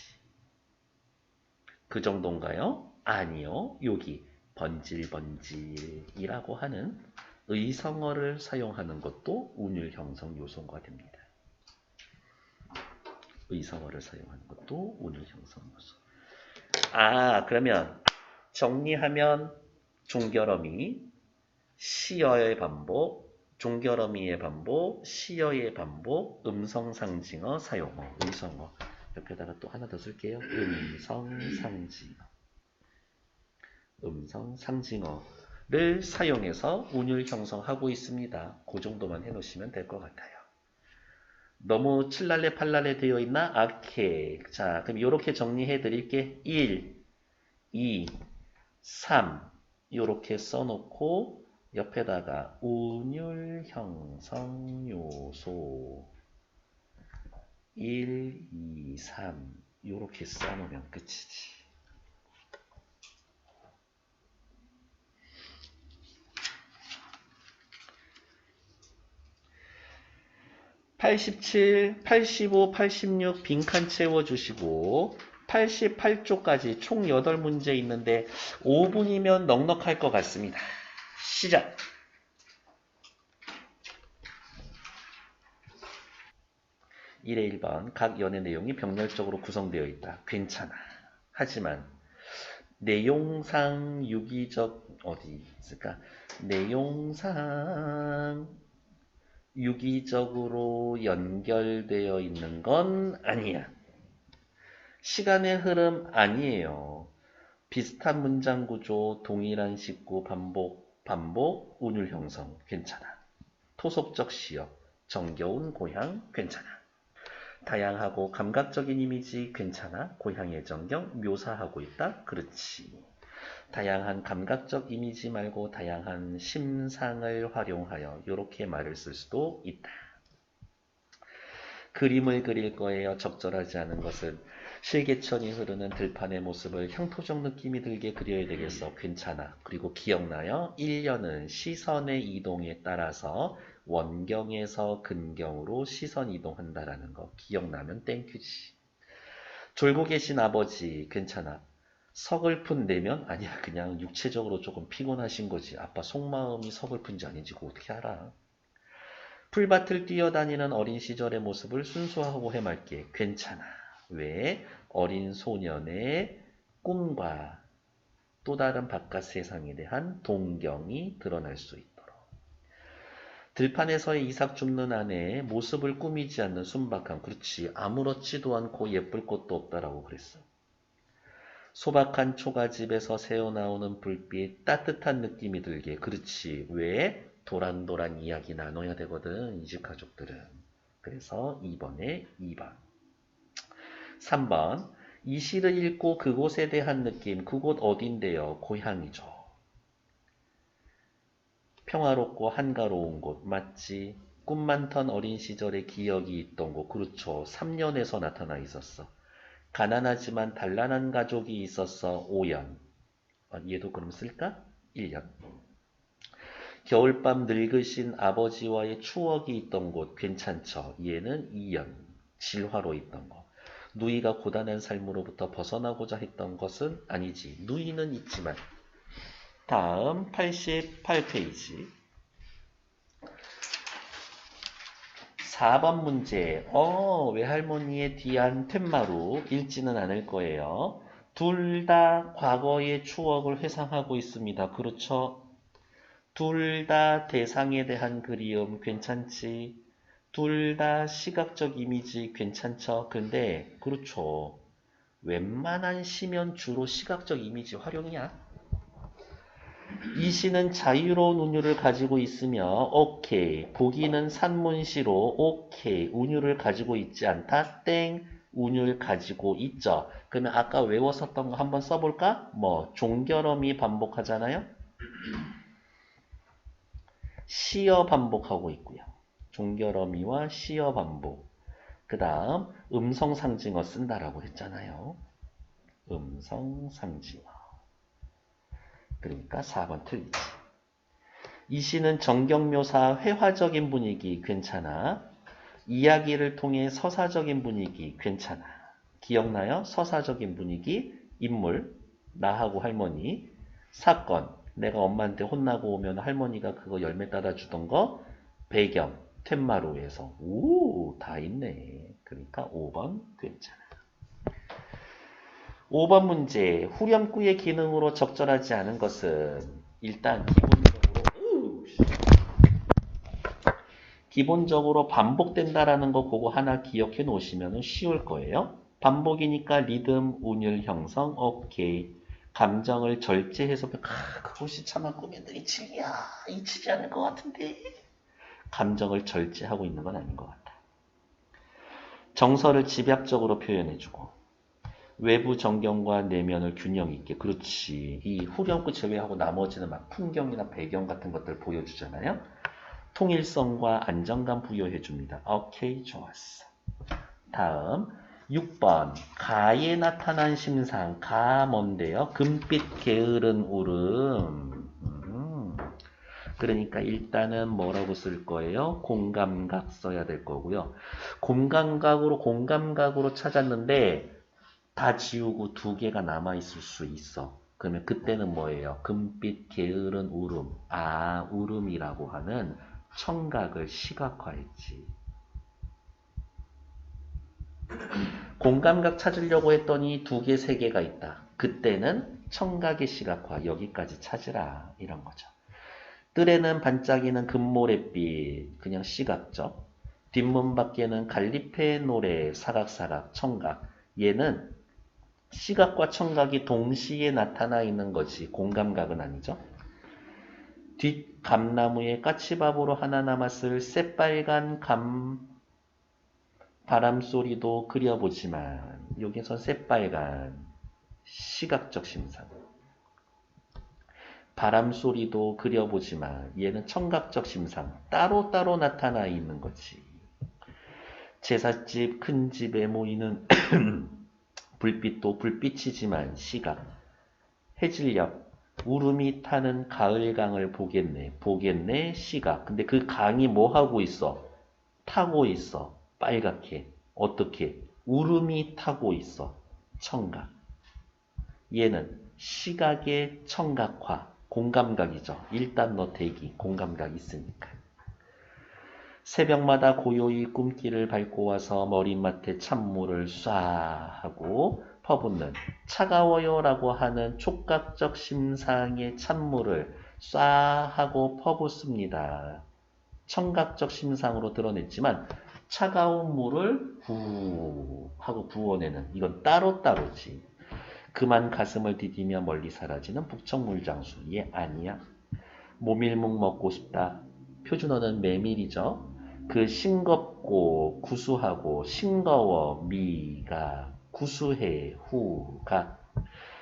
그 정도인가요? 아니요. 여기 번질번질이라고 하는 의성어를 사용하는 것도 운율 형성 요소가 됩니다. 의성어를 사용하는 것도 운율 형성 요소. 그러면 정리하면 종결어미, 시어의 반복, 종결어미의 반복, 시어의 반복, 음성상징어, 사용어, 의성어. 옆에다가 또 하나 더 쓸게요. 음성상징어. 음성상징어를 사용해서 운율 형성하고 있습니다. 그 정도만 해놓으시면 될 것 같아요. 너무 칠랄레 팔랄레 되어 있나? 오케이. 자, 그럼 이렇게 정리해 드릴게. 1, 2, 3 이렇게 써놓고 옆에다가 운율 형성 요소 1, 2, 3 이렇게 써놓으면 끝이지. (87), (85), (86) 빈칸 채워주시고 88쪽까지 총 8문제 있는데 5분이면 넉넉할 것 같습니다. 시작! 1의 1번 각 연의 내용이 병렬적으로 구성되어 있다. 괜찮아. 하지만 내용상 유기적 어디 있을까? 내용상 유기적으로 연결되어 있는 건 아니야. 시간의 흐름 아니에요. 비슷한 문장 구조, 동일한 식구, 반복, 운율 형성 괜찮아. 토속적 시어, 정겨운 고향 괜찮아. 다양하고 감각적인 이미지 괜찮아. 고향의 전경 묘사하고 있다. 그렇지. 다양한 감각적 이미지 말고 다양한 심상을 활용하여 이렇게 말을 쓸 수도 있다. 그림을 그릴 거예요. 적절하지 않은 것은 실개천이 흐르는 들판의 모습을 향토적 느낌이 들게 그려야 되겠어. 괜찮아. 그리고 기억나요? 1년은 시선의 이동에 따라서 원경에서 근경으로 시선 이동한다라는 거. 기억나면 땡큐지. 졸고 계신 아버지 괜찮아. 서글픈 내면? 아니야. 그냥 육체적으로 조금 피곤하신 거지. 아빠 속마음이 서글픈지 아닌지 그거 어떻게 알아? 풀밭을 뛰어다니는 어린 시절의 모습을 순수하고 해맑게 괜찮아. 왜? 어린 소년의 꿈과 또 다른 바깥 세상에 대한 동경이 드러날 수 있도록. 들판에서의 이삭 줍는 아내의 모습을 꾸미지 않는 순박함. 그렇지. 아무렇지도 않고 예쁠 것도 없다라고 그랬어. 소박한 초가집에서 새어나오는 불빛, 따뜻한 느낌이 들게. 그렇지. 왜? 도란도란 이야기 나눠야 되거든, 이 집 가족들은. 그래서 2번에 2번. 3번. 이 시를 읽고 그곳에 대한 느낌. 그곳 어딘데요? 고향이죠. 평화롭고 한가로운 곳. 맞지? 꿈 많던 어린 시절의 기억이 있던 곳. 그렇죠. 3년에서 나타나 있었어. 가난하지만 단란한 가족이 있었어. 5년. 얘도 그럼 쓸까? 1년. 겨울밤 늙으신 아버지와의 추억이 있던 곳. 괜찮죠. 얘는 2년. 질화로 있던 곳. 누이가 고단한 삶으로부터 벗어나고자 했던 것은 아니지. 누이는 있지만. 다음 88페이지. 4번 문제. 외할머니의 뒤안 툇마루 읽지는 않을 거예요. 둘 다 과거의 추억을 회상하고 있습니다. 그렇죠? 둘 다 대상에 대한 그리움 괜찮지? 둘 다 시각적 이미지 괜찮죠? 근데 그렇죠. 웬만한 시면 주로 시각적 이미지 활용이야. 이 시는 자유로운 운율을 가지고 있으며 오케이. 보기는 산문시로 오케이. 운율을 가지고 있지 않다. 땡. 운율 가지고 있죠. 그러면 아까 외웠었던 거 한번 써볼까? 종결어미 반복하잖아요. 시어 반복하고 있고요. 종결어미와 시어 반복. 그 다음 음성상징어 쓴다라고 했잖아요. 음성상징어. 그러니까 4번 틀리지. 이 시는 정경묘사 회화적인 분위기 괜찮아. 이야기를 통해 서사적인 분위기 괜찮아. 기억나요? 서사적인 분위기, 인물, 나하고 할머니, 사건, 내가 엄마한테 혼나고 오면 할머니가 그거 열매 따다 주던 거, 배경, 툇마루에서. 오, 다 있네. 그러니까 5번 괜찮아. 5번 문제. 후렴구의 기능으로 적절하지 않은 것은 일단 기본적으로 반복된다라는 거 그거 하나 기억해 놓으시면 쉬울 거예요. 반복이니까 리듬, 운율, 형성, 오케이. 감정을 절제해서 그것이 참아 꾸며도 잊히지 않을 것 같은데 감정을 절제하고 있는 건 아닌 것 같다. 정서를 집약적으로 표현해주고 외부 전경과 내면을 균형 있게. 그렇지. 이 후렴구 제외하고 나머지는 막 풍경이나 배경 같은 것들 보여주잖아요. 통일성과 안정감 부여해줍니다. 오케이, 좋았어. 다음 6번. 가에 나타난 심상. 가 뭔데요? 금빛 게으른 울음. 그러니까 일단은 뭐라고 쓸 거예요? 공감각 써야 될 거고요. 공감각으로 찾았는데 다 지우고 2개가 남아있을 수 있어. 그러면 그때는 뭐예요? 금빛 게으른 울음. 울음이라고 하는 청각을 시각화했지. 공감각 찾으려고 했더니 2개, 3개가 있다. 그때는 청각의 시각화. 여기까지 찾으라. 이런 거죠. 뜰에는 반짝이는 금모래빛. 그냥 시각적. 뒷문 밖에는 갈리페의 노래. 사각사각. 청각. 얘는 시각과 청각이 동시에 나타나 있는 것이 공감각은 아니죠. 뒷 감나무에 까치밥으로 하나 남았을 새빨간 바람소리도 그려보지만 여기서 새빨간 시각적 심상. 바람소리도 그려보지만 얘는 청각적 심상. 따로따로 나타나 있는 거지. 제삿집 큰 집에 모이는 불빛도 불빛이지만 시각. 해질녘 울음이 타는 가을강을 보겠네 시각. 근데 그 강이 뭐 하고 있어? 타고 있어. 빨갛게. 어떻게? 울음이 타고 있어. 청각. 얘는 시각의 청각화. 공감각이죠. 일단 너 대기. 공감각 있으니까. 새벽마다 고요히 꿈길을 밟고 와서 머리맡에 찬물을 쏴 하고 퍼붓는 차가워요라고 하는 촉각적 심상의 찬물을 쏴 하고 퍼붓습니다. 청각적 심상으로 드러냈지만 차가운 물을 후 하고 부어내는 이건 따로따로지. 그만 가슴을 디디며 멀리 사라지는 북청물장수. 얘 아니야. 모밀묵 먹고 싶다. 표준어는 메밀이죠. 그 싱겁고 구수하고 싱거워 미가 구수해 후가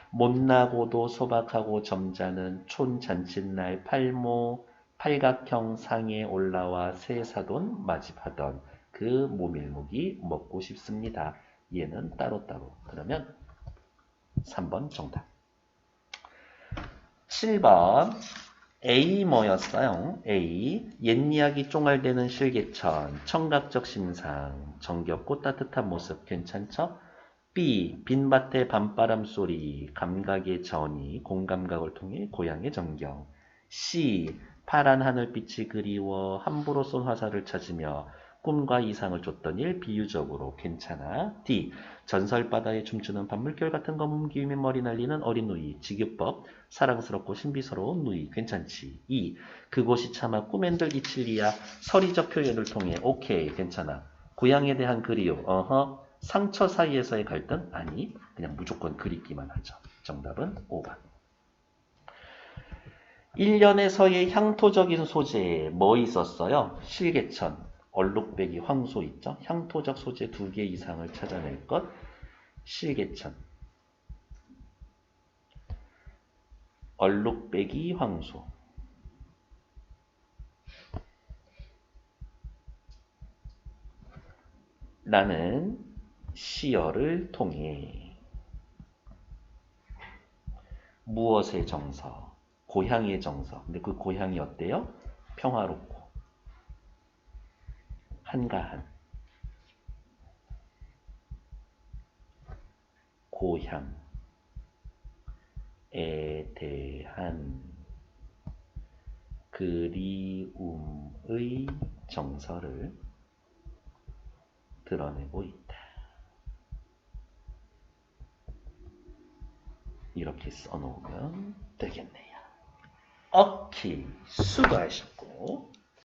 못나고도 소박하고 점잖은 촌잔칫날 팔모 팔각형 상에 올라와 새사돈 맞이하던 그 모밀묵이 먹고 싶습니다. 얘는 따로따로. 그러면 3번 정답. 7번 A 뭐였어요? A. 옛이야기 쫑알대는 실개천, 청각적 심상, 정겹고 따뜻한 모습 괜찮죠? B. 빈밭의 밤바람 소리, 감각의 전이, 공감각을 통해 고향의 정경. C. 파란 하늘빛이 그리워 함부로 쏜 화살을 찾으며 꿈과 이상을 쫓던 일 비유적으로 괜찮아. D. 전설바다에 춤추는 밤물결 같은 검은 기음에 머리 날리는 어린 누이 직유법 사랑스럽고 신비스러운 누이 괜찮지. 2. 그곳이 차마 꿈엔들 이칠리야 서리적 표현을 통해 오케이 괜찮아. 고향에 대한 그리움 어허 상처 사이에서의 갈등 아니 그냥 무조건 그립기만 하죠. 정답은 5번. 1년에서의 향토적인 소재에 뭐 있었어요? 실개천, 얼룩배기, 황소 있죠? 향토적 소재 2개 이상을 찾아낼 것. 실개천, 얼룩배기, 황소. 라는 시어를 통해 무엇의 정서? 고향의 정서. 근데 그 고향이 어때요? 평화롭고 한가한 고향에 대한 그리움의 정서를 드러내고 있다. 이렇게 써놓으면 되겠네요. 오케이, 수고하셨고